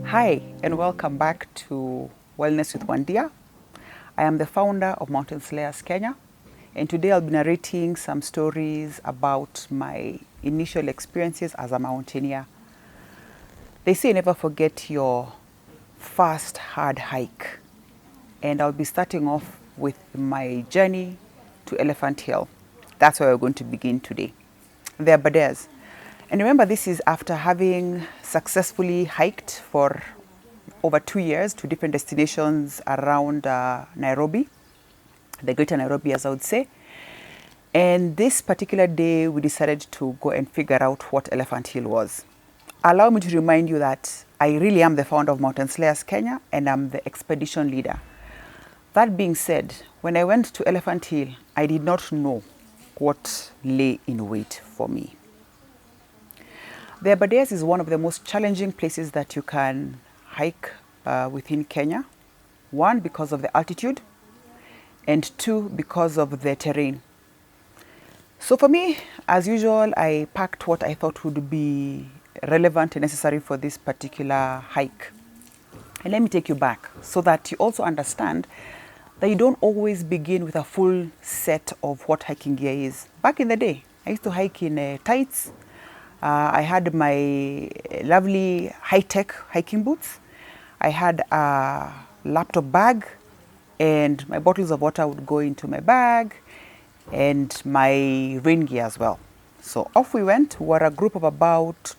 Hi, and welcome back to Wellness with Wandia. I am the founder of Mountain Slayers Kenya, and today I'll be narrating some stories about my initial experiences as a mountaineer. They say never forget your first hard hike, and I'll be starting off with my journey to Elephant Hill. That's where we're going to begin today. They're Baders. And remember, this is after having successfully hiked for over 2 years to different destinations around Nairobi, the greater Nairobi, as I would say. And this particular day, we decided to go and figure out what Elephant Hill was. Allow me to remind you that I really am the founder of Mountain Slayers Kenya, and I'm the expedition leader. That being said, when I went to Elephant Hill, I did not know what lay in wait for me. The Aberdares is one of the most challenging places that you can hike within Kenya. One, because of the altitude, and two, because of the terrain. So for me, as usual, I packed what I thought would be relevant and necessary for this particular hike. And let me take you back so that you also understand that you don't always begin with a full set of what hiking gear is. Back in the day, I used to hike in tights. I had my lovely high-tech hiking boots. I had a laptop bag, and my bottles of water would go into my bag, and my rain gear as well. So off we went. We were a group of about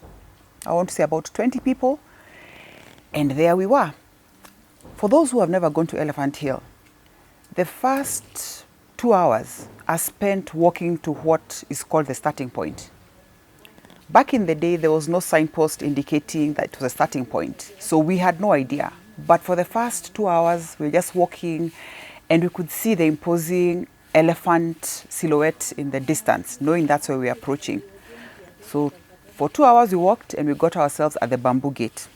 20 people, and there we were. For those who have never gone to Elephant Hill, the first 2 hours are spent walking to what is called the starting point. Back in the day, there was no signpost indicating that it was a starting point, so we had no idea. But for the first 2 hours, we were just walking, and we could see the imposing elephant silhouette in the distance, knowing that's where we were approaching. So for 2 hours, we walked, and we got ourselves at the bamboo gate.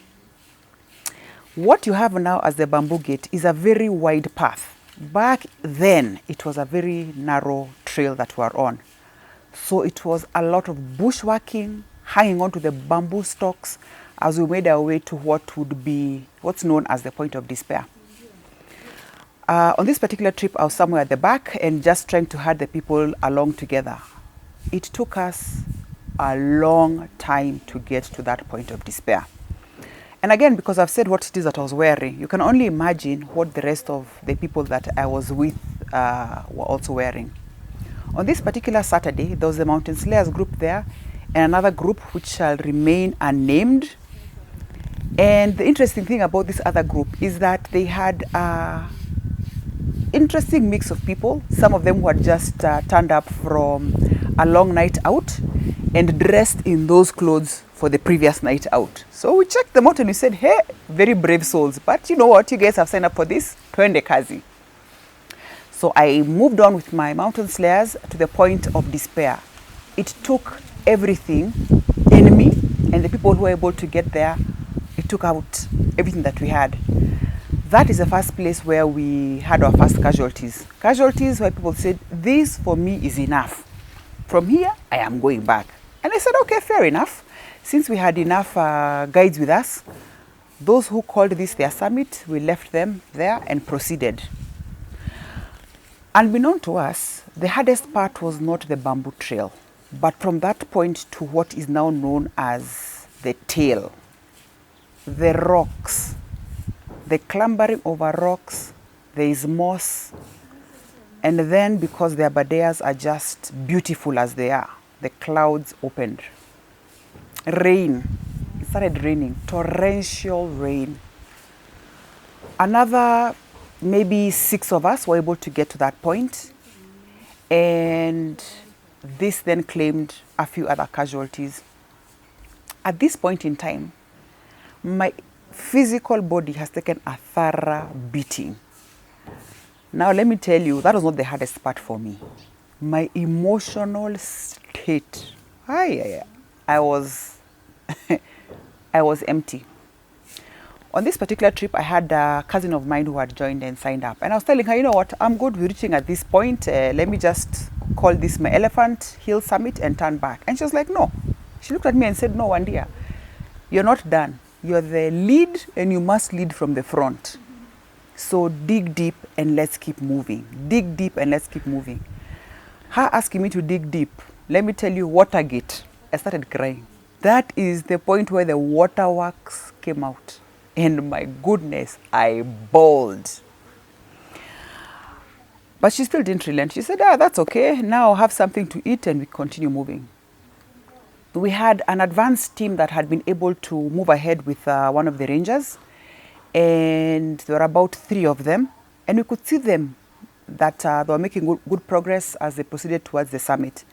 What you have now as the bamboo gate is a very wide path. Back then, it was a very narrow trail that we were on. So it was a lot of bushwhacking, hanging on to the bamboo stalks as we made our way to what's known as the point of despair. On this particular trip, I was somewhere at the back and just trying to herd the people along together. It took us a long time to get to that point of despair. And again, because I've said what it is that I was wearing, you can only imagine what the rest of the people that I was with were also wearing. On this particular Saturday, there was the Mountain Slayers group there, and another group which shall remain unnamed. And the interesting thing about this other group is that they had an interesting mix of people. Some of them who had just turned up from a long night out and dressed in those clothes for the previous night out. So we checked them out and we said, hey, very brave souls, but you know what, you guys have signed up for this, twende kazi. So I moved on with my mountain slayers to the point of despair. It took everything in me, and the people who were able to get there, it took out everything that we had. That is the first place where we had our first casualties. Casualties where people said, this for me is enough. From here, I am going back. And I said, okay, fair enough. Since we had enough guides with us, those who called this their summit, we left them there and proceeded. Unbeknown to us, the hardest part was not the bamboo trail, but from that point to what is now known as the tail. The rocks, the clambering over rocks, there is moss, and then because the Aberdares are just beautiful as they are, the clouds opened. Rain, it started raining, torrential rain. Another maybe 6 of us were able to get to that point, and this then claimed a few other casualties. At this point in time, my physical body has taken a thorough beating. Now let me tell you, that was not the hardest part for me. My emotional state, I was I was empty. On this particular trip, I had a cousin of mine who had joined and signed up. And I was telling her, you know what, I'm good, we're reaching at this point. Let me just call this my Elephant Hill Summit and turn back. And she was like, no. She looked at me and said, no, Wandia, you're not done. You're the lead and you must lead from the front. So dig deep and let's keep moving. Dig deep and let's keep moving. Her asking me to dig deep, let me tell you, Watergate, I started crying. That is the point where the waterworks came out. And my goodness, I bawled. But she still didn't relent. She said, that's okay. Now I'll have something to eat and we continue moving. We had an advanced team that had been able to move ahead with one of the rangers. And there were about 3 of them. And we could see them that they were making good progress as they proceeded towards the summit.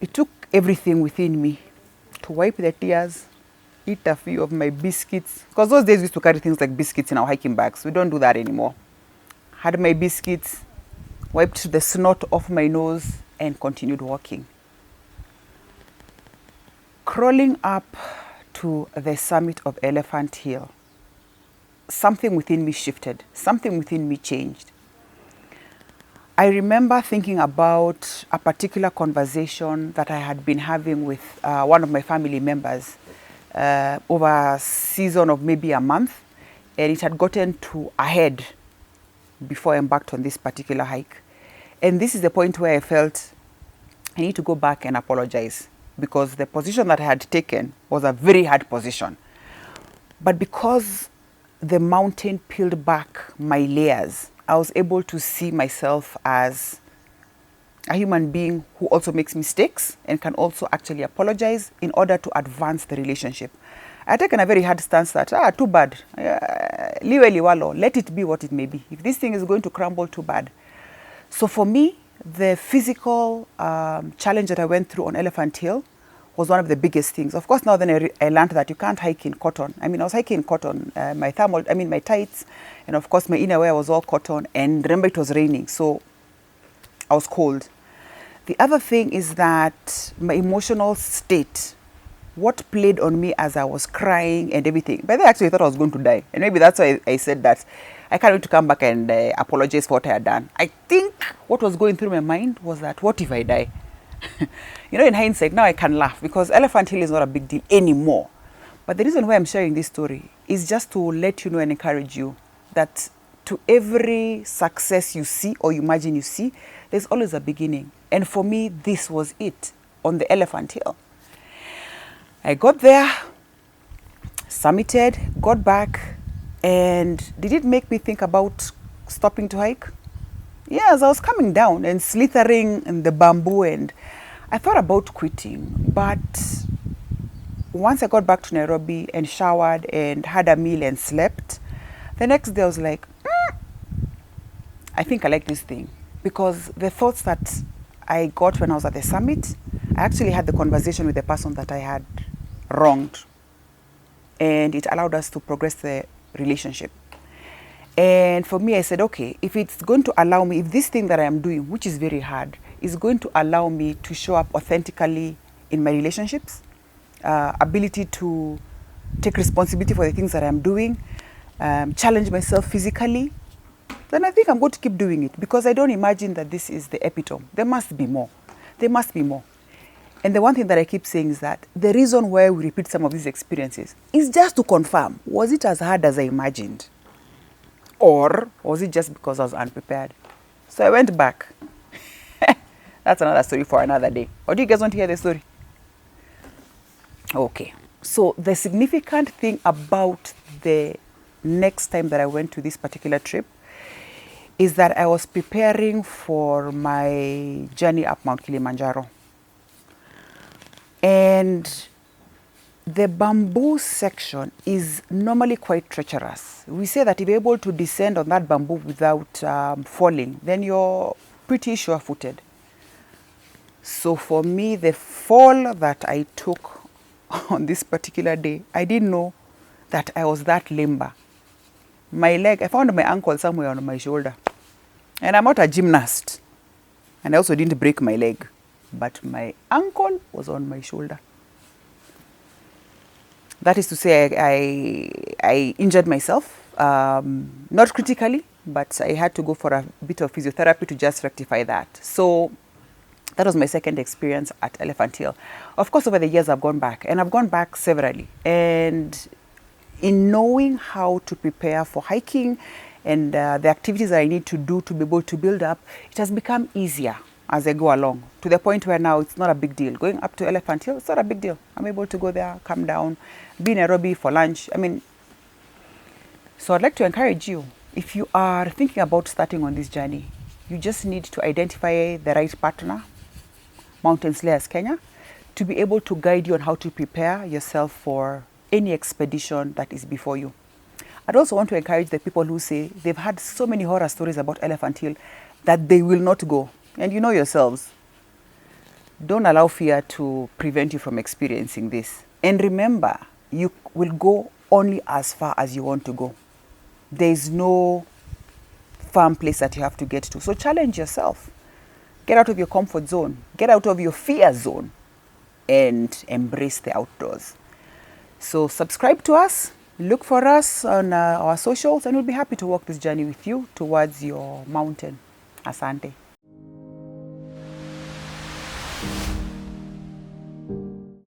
It took everything within me to wipe the tears, eat a few of my biscuits. Because those days we used to carry things like biscuits in our hiking bags. We don't do that anymore. Had my biscuits, wiped the snot off my nose, and continued walking. Crawling up to the summit of Elephant Hill, something within me shifted, something within me changed. I remember thinking about a particular conversation that I had been having with one of my family members over a season of maybe a month, and it had gotten to a head before I embarked on this particular hike. And this is the point where I felt I need to go back and apologize, because the position that I had taken was a very hard position. But because the mountain peeled back my layers, I was able to see myself as a human being who also makes mistakes and can also actually apologize in order to advance the relationship. I had taken a very hard stance that, too bad, liwe liwalo, let it be what it may be. If this thing is going to crumble, too bad. So for me, the physical challenge that I went through on Elephant Hill was one of the biggest things. Of course, now then I learned that you can't hike in cotton. I was hiking in cotton, my tights, and of course my innerwear was all cotton. And remember, it was raining, so I was cold. The other thing is that my emotional state, what played on me as I was crying and everything. But they actually thought I was going to die, and maybe that's why I said that. I can't wait to come back and apologize for what I had done. I think what was going through my mind was that, what if I die? In hindsight, now I can laugh, because Elephant Hill is not a big deal anymore. But the reason why I'm sharing this story is just to let you know and encourage you that to every success you see or you imagine you see, there's always a beginning. And for me, this was it on the Elephant Hill. I got there, summited, got back, and did it make me think about stopping to hike? Yes, I was coming down and slithering in the bamboo, and I thought about quitting. But once I got back to Nairobi and showered and had a meal and slept, the next day I was like, I think I like this thing. Because the thoughts that I got when I was at the summit, I actually had the conversation with the person that I had wronged. And it allowed us to progress the relationship. And for me, I said, okay, if it's going to allow me, if this thing that I am doing, which is very hard, is going to allow me to show up authentically in my relationships, ability to take responsibility for the things that I'm doing, challenge myself physically, then I think I'm going to keep doing it, because I don't imagine that this is the epitome. There must be more. There must be more. And the one thing that I keep saying is that the reason why we repeat some of these experiences is just to confirm, was it as hard as I imagined? Or was it just because I was unprepared? So I went back. That's another story for another day. Or do you guys want to hear the story? Okay. So the significant thing about the next time that I went to this particular trip is that I was preparing for my journey up Mount Kilimanjaro. And the bamboo section is normally quite treacherous. We say that if you're able to descend on that bamboo without falling, then you're pretty sure-footed. So for me, the fall that I took on this particular day, I didn't know that I was that limber. My leg, I found my ankle somewhere on my shoulder. And I'm not a gymnast. And I also didn't break my leg. But my ankle was on my shoulder. That is to say, I injured myself, not critically, but I had to go for a bit of physiotherapy to just rectify that. So That was my second experience at Elephant Hill. Of course, over the years, I've gone back, and I've gone back severally. And in knowing how to prepare for hiking and the activities that I need to do to be able to build up, it has become easier as I go along, to the point where now it's not a big deal. Going up to Elephant Hill, it's not a big deal. I'm able to go there, come down, be in Nairobi for lunch. I mean, so I'd like to encourage you, if you are thinking about starting on this journey, you just need to identify the right partner, Mountain Slayers Kenya, to be able to guide you on how to prepare yourself for any expedition that is before you. I'd also want to encourage the people who say they've had so many horror stories about Elephant Hill that they will not go. And you know yourselves, don't allow fear to prevent you from experiencing this. And remember, you will go only as far as you want to go. There is no firm place that you have to get to. So challenge yourself. Get out of your comfort zone. Get out of your fear zone and embrace the outdoors. So subscribe to us. Look for us on our socials, and we'll be happy to walk this journey with you towards your mountain. Asante.